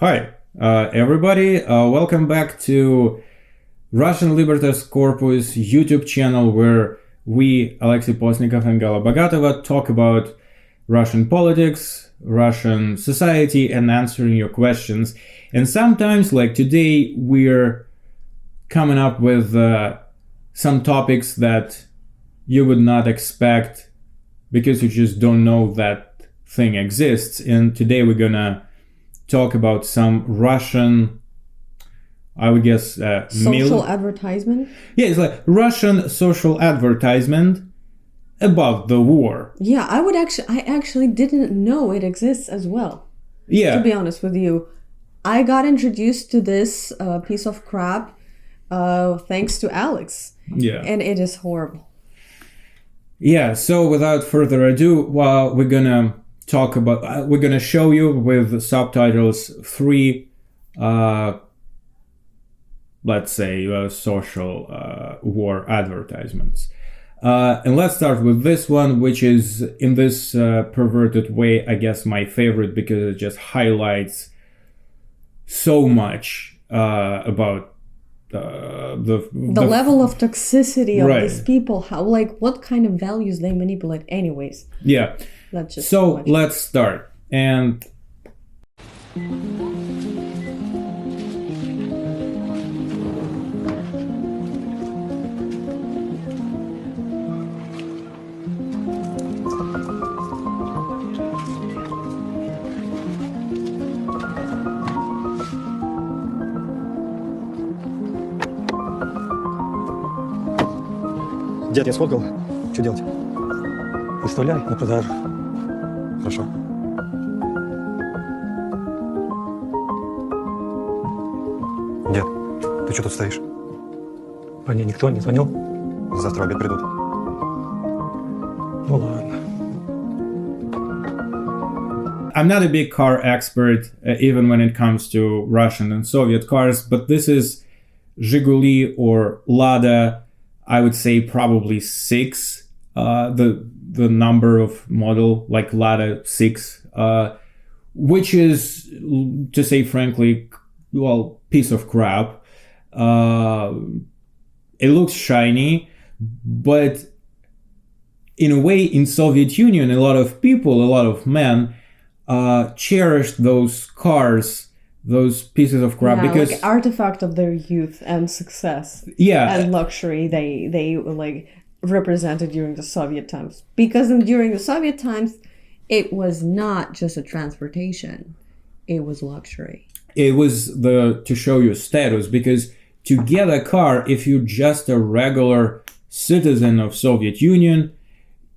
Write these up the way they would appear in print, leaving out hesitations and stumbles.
Hi, everybody. Welcome back to Russian Libertas Corpus YouTube channel, where we, Alexei Postnikov and Gala Bagatova, talk about Russian politics, Russian society, and answering your questions. And sometimes, like today, we're coming up with some topics that you would not expect because you just don't know that thing exists. And today we're gonna talk about some Russian, I would guess, social advertisement. Yeah, it's like Russian social advertisement about the war. Yeah, I actually didn't know it exists as well. Yeah. To be honest with you, I got introduced to this piece of crap thanks to Alex. Yeah. And it is horrible. Yeah, so without further ado, we're gonna talk about, we're gonna show you with subtitles three, let's say, social war advertisements. And let's start with this one, which is in this perverted way, I guess, my favorite, because it just highlights so much about the level of toxicity of Right. these people, how, like, what kind of values they manipulate anyways. Yeah. Let's just So watch. let's start. And Дед, я сфоткал. Что делать? Выставляй на продажу. Хорошо. Дед, ты что тут стоишь? По мне никто не звонил? Завтра в обед придут. Ну ладно. I'm not a big car expert, even when it comes to Russian and Soviet cars, but this is Zhiguli or Lada. I would say probably 6, the number of model, like Lada 6, which is, to say frankly, well, piece of crap. It looks shiny, but in a way, in Soviet Union, a lot of people, a lot of men, cherished those cars, those pieces of crap, because like artifact of their youth and success, and luxury they like represented during the Soviet times. Because during the Soviet times, it was not just a transportation; it was luxury. It was to show your status, because to get a car, if you're just a regular citizen of Soviet Union,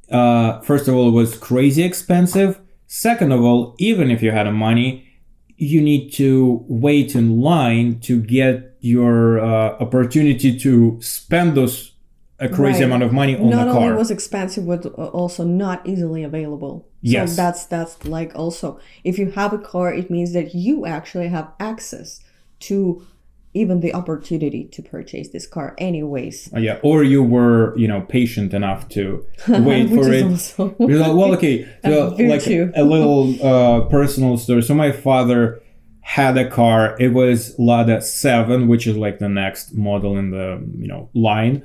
first of all, it was crazy expensive. Second of all, even if you had money, you need to wait in line to get your opportunity to spend a crazy amount of money on Not a car. only was expensive, but also not easily available. Yes. So that's like, also, if you have a car, it means that you actually have access to even the opportunity to purchase this car anyways. Yeah, or you were, patient enough to wait for it. Also You're like, well, okay, so like virtue. a little personal story. So my father had a car. It was Lada 7, which is like the next model in the line,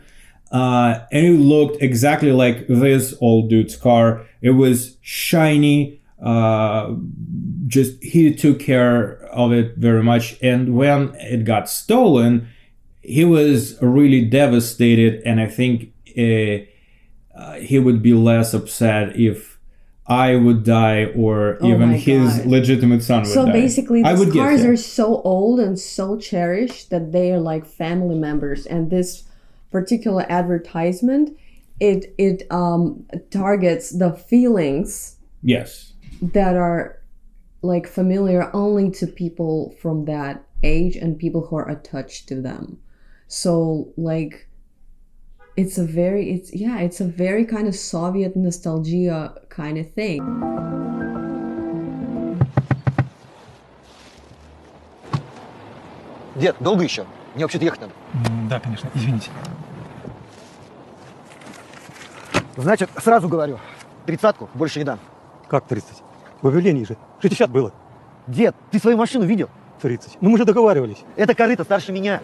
and it looked exactly like this old dude's car. It was shiny. Just he took care of it very much, and when it got stolen, he was really devastated. And I think he would be less upset if I would die, or even his legitimate son would die. So basically, I these would cars guess, yeah. are so old and so cherished that they are like family members. And this particular advertisement, it targets the feelings Yes. that are like familiar only to people from that age and people who are attached to them. So like it's a very kind of Soviet nostalgia kind of thing. Дед, долго еще? Мне вообще-то ехать надо. Да, конечно, извините. Значит, сразу говорю, 30-ку больше не дам. Как 30? В объявлении же 60 было. Дед, ты свою машину видел? 30. Ну мы же договаривались. Это корыто старше меня.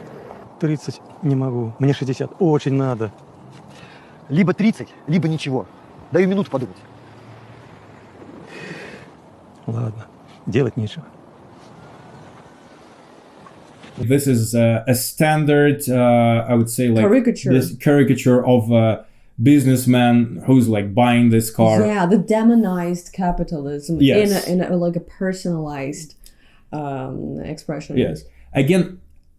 30 не могу. Мне 60. Очень надо. Либо 30, либо ничего. Даю минуту подумать. Ладно, делать нечего. This is a standard, I would say, like Caricature. this caricature of a businessman who's like buying this car. Yeah, the demonized capitalism Yes. in a like a personalized expression. Yes. Again,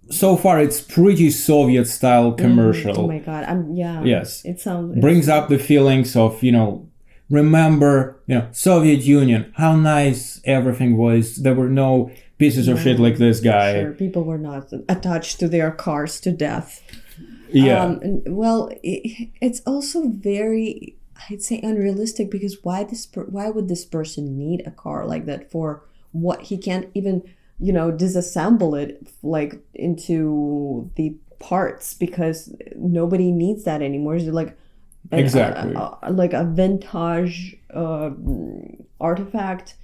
so far it's pretty Soviet style commercial. Oh my god. Yes. It sounds Brings up the feelings of, remember, Soviet Union, how nice everything was. There were no pieces of shit like this guy. Sure, people were not attached to their cars to death. Yeah. It's also very, I'd say, unrealistic, because why would this person need a car like that for what? He can't even, disassemble it like into the parts, because nobody needs that anymore. It's like Exactly. like a vintage artifact.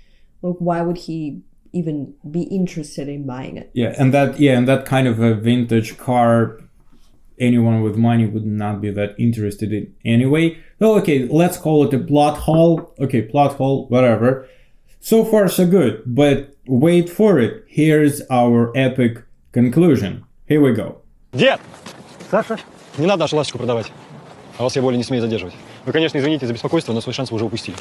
Like, why would he even be interested in buying it? And that kind of a vintage car, anyone with money would not be that interested in anyway. Well, okay, let's call it a plot hole. Okay, plot hole, whatever. So far, so good. But wait for it. Here's our epic conclusion. Here we go. Дед! Саша, Не надо нашу ластику продавать. А вас я более не смею задерживать. Вы, конечно, извините за беспокойство, но свой шанс вы уже упустили.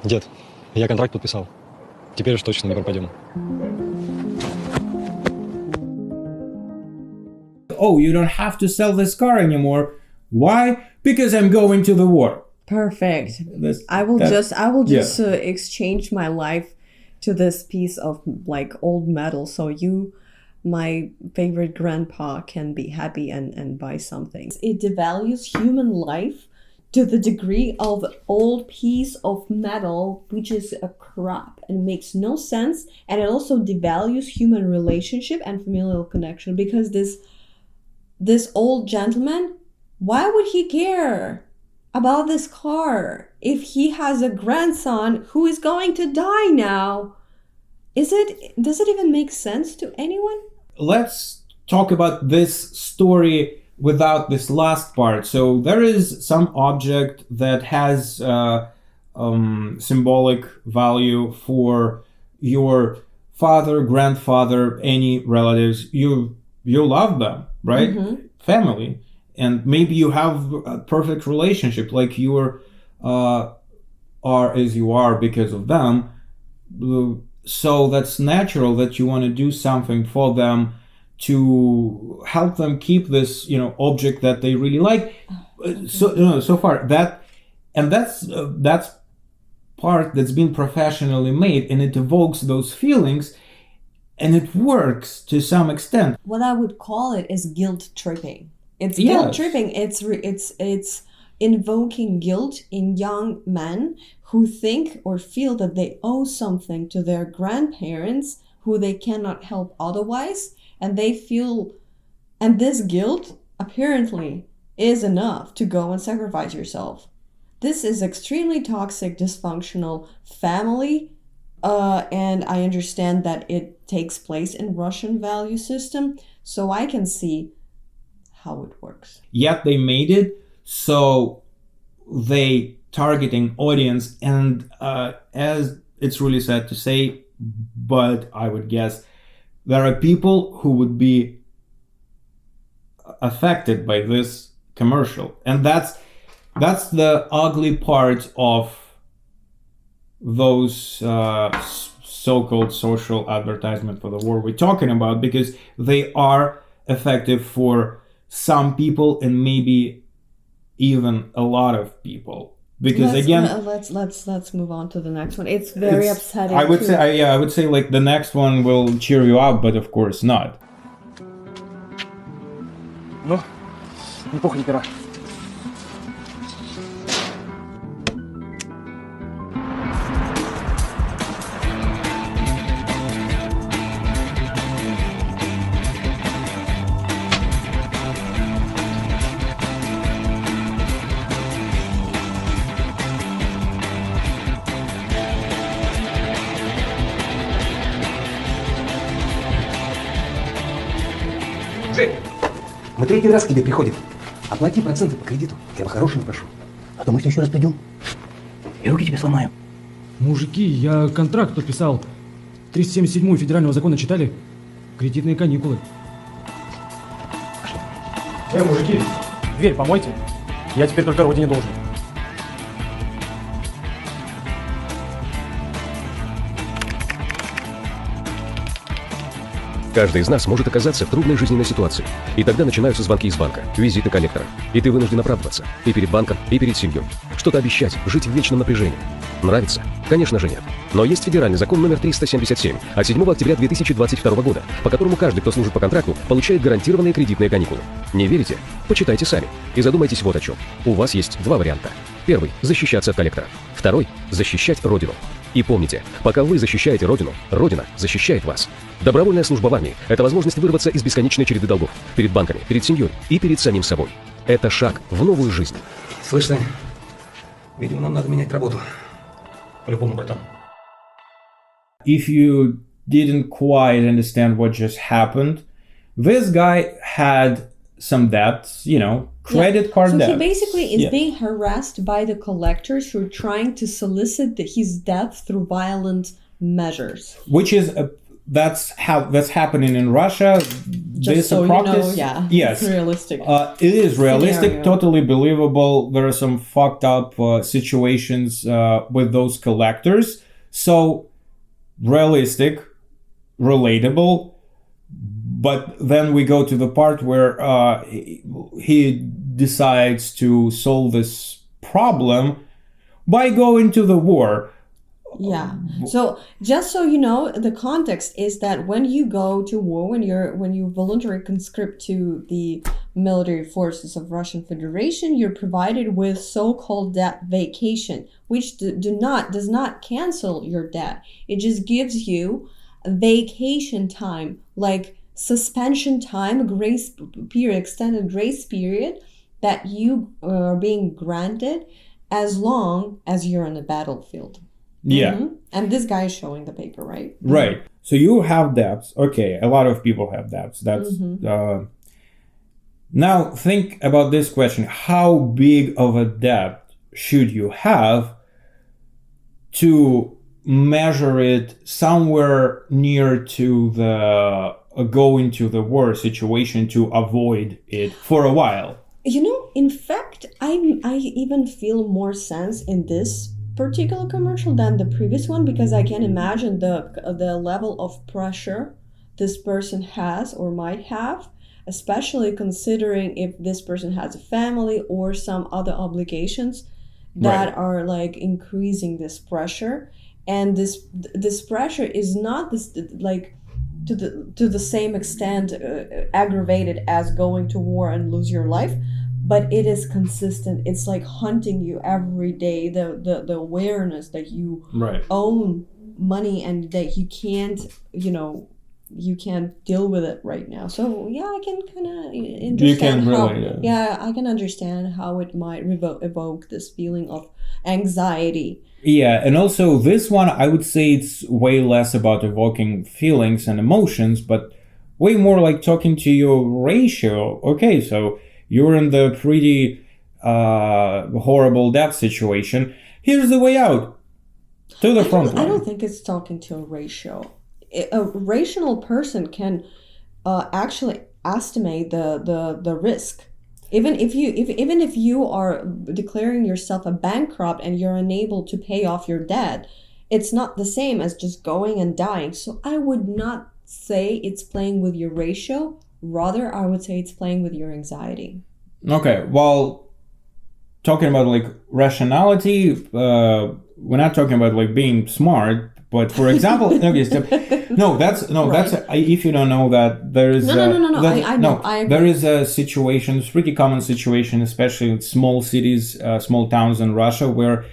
Дед, я контракт подписал. Теперь уж точно не пропадем. Oh, you don't have to sell this car anymore. Why? Because I'm going to the war. Perfect. I will just exchange my life to this piece of like old metal, so you, my favorite grandpa, can be happy and buy something. It devalues human life to the degree of old piece of metal, which is a crap and makes no sense. And it also devalues human relationship and familial connection, because this old gentleman, why would he care about this car if he has a grandson who is going to die now? Does it even make sense to anyone? Let's talk about this story without this last part. So there is some object that has symbolic value for your father, grandfather, any relatives. You love them, right? Mm-hmm. Family. And maybe you have a perfect relationship, like you are as you are because of them. So that's natural that you want to do something for them to help them keep this, object that they really like. So far that's part that's been professionally made, and it evokes those feelings, and it works to some extent. What I would call it is guilt tripping. It's Yes. guilt tripping. It's invoking guilt in young men who think or feel that they owe something to their grandparents who they cannot help otherwise, and they feel, and this guilt apparently is enough to go and sacrifice yourself. This is extremely toxic, dysfunctional family, and I understand that it takes place in Russian value system, so I can see how it works. Yet they made it so they targeting audience, and as it's really sad to say, but I would guess there are people who would be affected by this commercial, and that's the ugly part of those so-called social advertisement for the war we're talking about, because they are effective for some people and maybe even a lot of people. Because let's move on to the next one. It's very upsetting. I would say like the next one will cheer you up, but of course not. ну, не пуха, ни пера. Мы третий раз к тебе приходим. Оплати проценты по кредиту. Я по-хорошему прошу. А то мы в следующий раз придем и руки тебе сломаем. Мужики, я контракт подписал. 377-ю федерального закона читали? Кредитные каникулы. Мужики, дверь помойте. Я теперь только родине должен. Каждый из нас может оказаться в трудной жизненной ситуации. И тогда начинаются звонки из банка, визиты коллектора. И ты вынужден оправдываться. И перед банком, и перед семьей. Что-то обещать, жить в вечном напряжении. Нравится? Конечно же нет. Но есть федеральный закон номер 377 от 7 октября 2022 года, по которому каждый, кто служит по контракту, получает гарантированные кредитные каникулы. Не верите? Почитайте сами. И задумайтесь вот о чем. У вас есть два варианта. Первый – защищаться от коллектора. Второй – защищать Родину. И помните, пока вы защищаете Родину, Родина защищает вас. Добровольная служба в армии – это возможность вырваться из бесконечной череды долгов. Перед банками, перед семьей и перед самим собой. Это шаг в новую жизнь. Слышь, Сань, видимо, нам надо менять работу. По-любому, братан. If you didn't quite understand what just happened, this guy had some debts, credit card so debt. he basically is Yeah. being harassed by the collectors who are trying to solicit his death through violent measures. Which is that's happening in Russia. Just There's so a practice. Yes, it's realistic. it is realistic, Scenario. totally believable. There are some fucked up situations with those collectors. So realistic, relatable. But then we go to the part where he decides to solve this problem by going to the war. Yeah. So just so you know, the context is that when you go to war, when you voluntarily conscript to the military forces of Russian Federation, you're provided with so-called debt vacation, which does not cancel your debt. It just gives you vacation time, like suspension time, grace period, extended grace period that you are being granted as long as you're on the battlefield. Yeah. Mm-hmm. And this guy is showing the paper, right? Right. So you have debts. Okay, a lot of people have debts. That's now think about this question. How big of a debt should you have to measure it somewhere near to the going to the war situation to avoid it for a while? In fact, I even feel more sense in this particular commercial than the previous one, because I can imagine the level of pressure this person has or might have, especially considering if this person has a family or some other obligations that are like increasing this pressure. And this pressure is not this like to the same extent aggravated as going to war and lose your life, but it is consistent. It's like hunting you every day. The awareness that you own money and that you can't deal with it right now. So yeah, I can kind of understand I can understand how it might evoke this feeling of anxiety. Yeah, and also this one, I would say it's way less about evoking feelings and emotions, but way more like talking to your ratio. Okay, so you're in the pretty horrible debt situation. Here's the way out. To the front line. I don't think it's talking to a ratio. A rational person can actually estimate the risk. Even if you are declaring yourself a bankrupt and you're unable to pay off your debt, it's not the same as just going and dying. So I would not say it's playing with your ratio. Rather, I would say it's playing with your anxiety. Okay, well, talking about like rationality, we're not talking about like being smart. But for example, that's if you don't know that there is I know. I agree. There is a situation, it's a pretty common situation, especially in small cities, small towns in Russia, where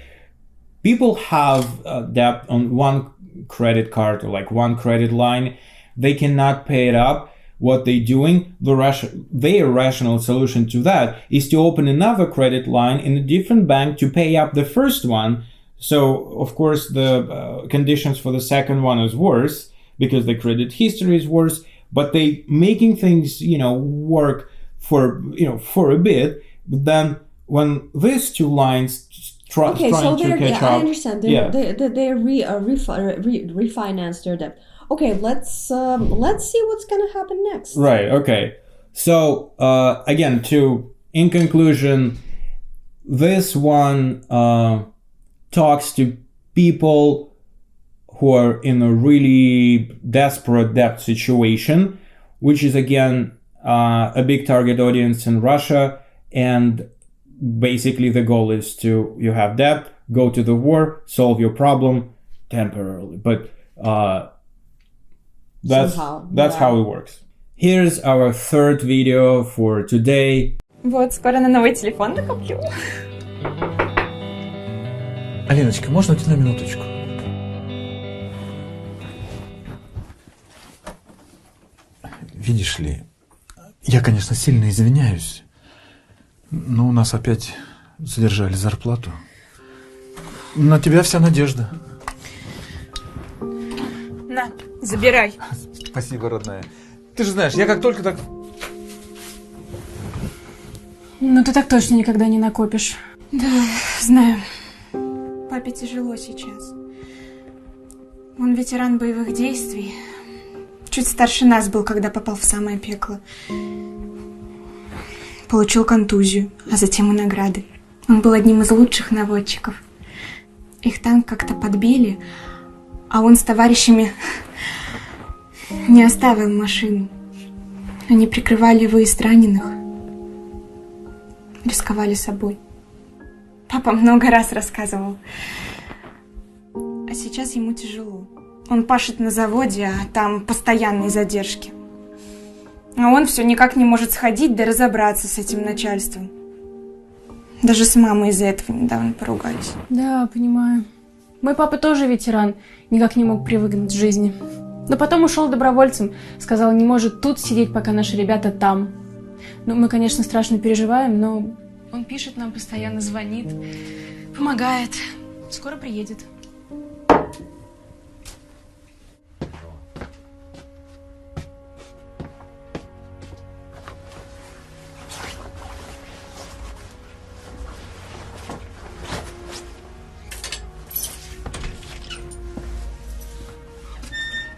people have debt on one credit card or like one credit line. They cannot pay it up. What they're doing, their rational solution to that is to open another credit line in a different bank to pay up the first one. So, of course, the conditions for the second one is worse because the credit history is worse, but they making things, work for a bit. But then when these two lines trying to catch up, I understand. They refinance their debt. Okay, let's see what's gonna happen next. Right. Okay. So again, in conclusion, this one talks to people who are in a really desperate debt situation, which is again a big target audience in Russia. And basically the goal is you have debt, go to the war, solve your problem temporarily. But that's how it works. Here's our third video for today. Вот, скоро на новый телефон накоплю. Алиночка, можно у тебя на минуточку? Видишь ли, я, конечно, сильно извиняюсь, но у нас опять задержали зарплату. На тебя вся надежда. На, забирай. Спасибо, родная. Ты же знаешь, я как только так... Ну, ты так точно никогда не накопишь. Да, знаю. Папе тяжело сейчас. Он ветеран боевых действий. Чуть старше нас был, когда попал в самое пекло. Получил контузию, а затем и награды. Он был одним из лучших наводчиков. Их танк как-то подбили, а он с товарищами не оставил машину. Они прикрывали выезд раненых, рисковали собой. Папа много раз рассказывал. А сейчас ему тяжело. Он пашет на заводе, а там постоянные задержки. А он все никак не может сходить да разобраться с этим начальством. Даже с мамой из-за этого недавно поругались. Да, понимаю. Мой папа тоже ветеран, никак не мог привыкнуть к жизни. Но потом ушел добровольцем, сказал, не может тут сидеть, пока наши ребята там. Ну, мы, конечно, страшно переживаем, но он пишет нам, постоянно звонит, помогает. Скоро приедет.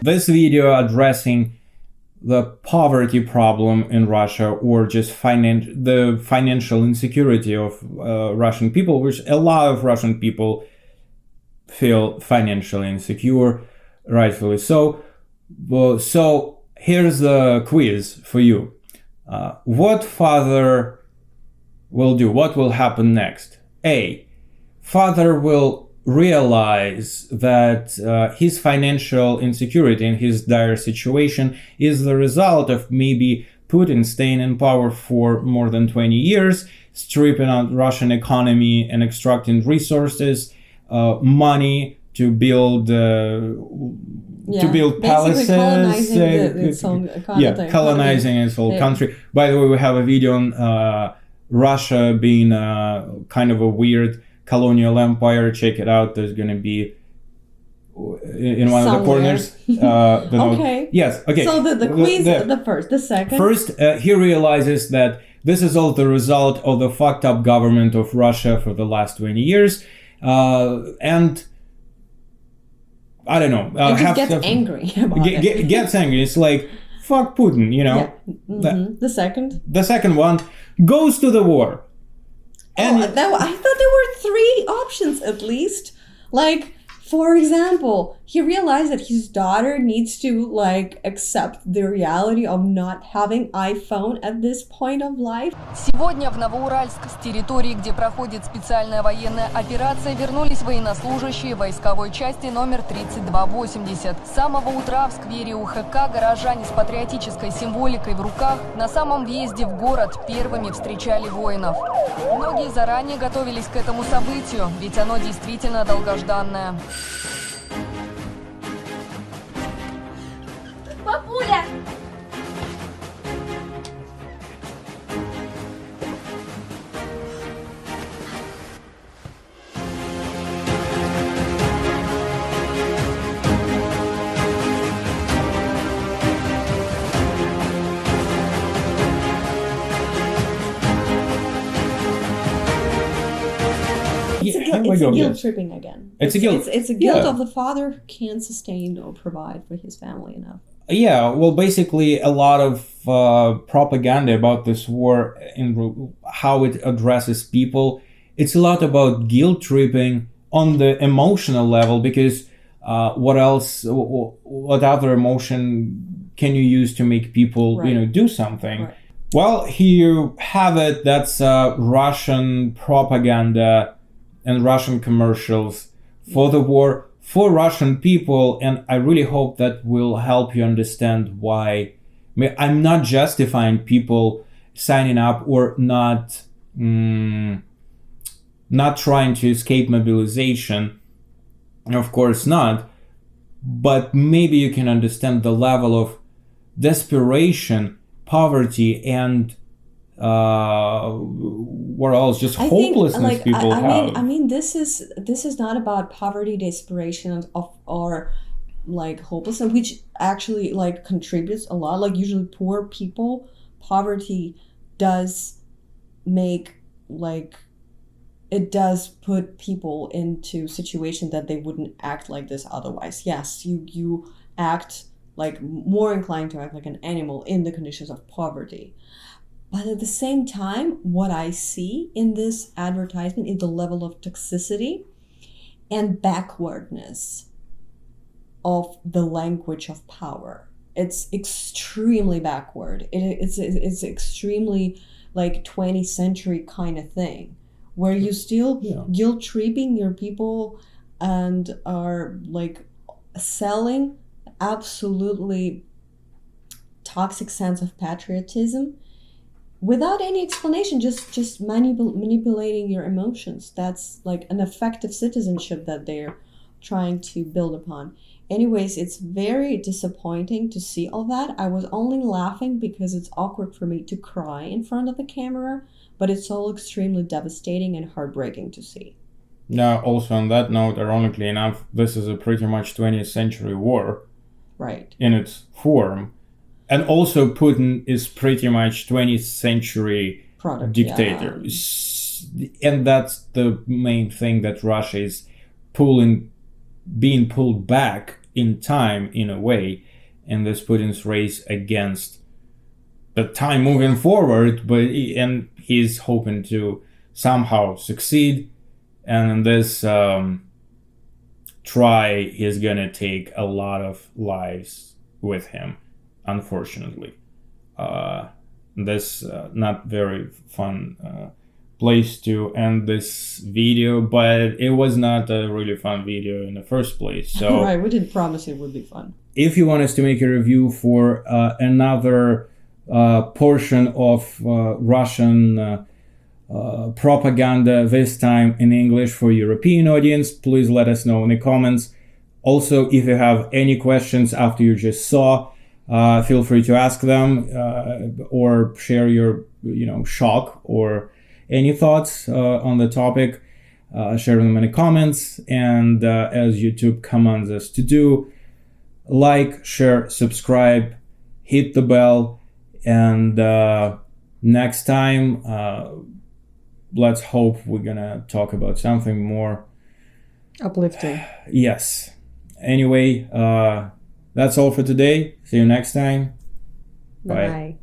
This video addressing the poverty problem in Russia, or just the financial insecurity of Russian people, which a lot of Russian people feel financially insecure, rightfully so. So here's the quiz for you. What father will do? What will happen next? A. Father will realize that his financial insecurity and his dire situation is the result of maybe Putin staying in power for more than 20 years, stripping out Russian economy and extracting resources, money to build palaces, colonizing its whole country. By the way, we have a video on Russia being kind of a weird colonial empire. Check it out. There's going to be in one of the corners. Okay. Yes. Okay. So the quiz, the second. First, he realizes that this is all the result of the fucked up government of Russia for the last 20 years, and I don't know. He just gets angry about it. Gets angry. It's like, fuck Putin, you know. Yeah. The second. The second one goes to the war. And I thought there were 3 options at least. Like, for example, he realized that his daughter needs to accept the reality of not having iPhone at this point of life. Сегодня в Новоуральск с территории, где проходит специальная военная операция, вернулись военнослужащие войсковой части номер 3280. С самого утра в сквере УХК горожане с патриотической символикой в руках на самом въезде в город первыми встречали воинов. Многие заранее готовились к этому событию, ведь оно действительно долгожданное. Папуля! guilt tripping again. It's a guilt. It's a guilt of the father who can't sustain or provide for his family enough. Yeah, well, basically, a lot of propaganda about this war and how it addresses people. It's a lot about guilt tripping on the emotional level, because what else? What other emotion can you use to make people, do something? Right. Well, here you have it. That's Russian propaganda and Russian commercials for the war, for Russian people, and I really hope that will help you understand why. I mean, I'm not justifying people signing up or not trying to escape mobilization. Of course not. But maybe you can understand the level of desperation, poverty, and what else? Just hopelessness people have. I mean, this is not about poverty, desperation, or like hopelessness, which actually like contributes a lot. Like usually poor people, poverty does make it does put people into situations that they wouldn't act like this otherwise. Yes, you act like more inclined to act like an animal in the conditions of poverty. But at the same time, what I see in this advertisement is the level of toxicity and backwardness of the language of power. It's extremely backward. It's extremely like 20th century kind of thing, where you still guilt tripping your people and are like selling absolutely toxic sense of patriotism without any explanation, just manipulating your emotions. That's like an effective citizenship that they're trying to build upon. Anyways, it's very disappointing to see all that. I was only laughing because it's awkward for me to cry in front of the camera, but it's all extremely devastating and heartbreaking to see. Now, also on that note, ironically enough, this is a pretty much 20th century war. Right. In its form. And also Putin is pretty much 20th century dictator. Yeah. And that's the main thing, that Russia is being pulled back in time in a way, in this Putin's race against the time moving forward, and he's hoping to somehow succeed. And in this try, he's gonna take a lot of lives with him, unfortunately. This not very fun place to end this video, but it was not a really fun video in the first place. So right, we didn't promise it would be fun. If you want us to make a review for another portion of Russian propaganda, this time in English for European audience, please let us know in the comments. Also, if you have any questions after you just saw, feel free to ask them or share your shock or any thoughts on the topic. Share them in the comments, and as YouTube commands us to do, like, share, subscribe, hit the bell, and next time let's hope we're gonna talk about something more uplifting. Yes. Anyway, that's all for today. See you next time. Bye.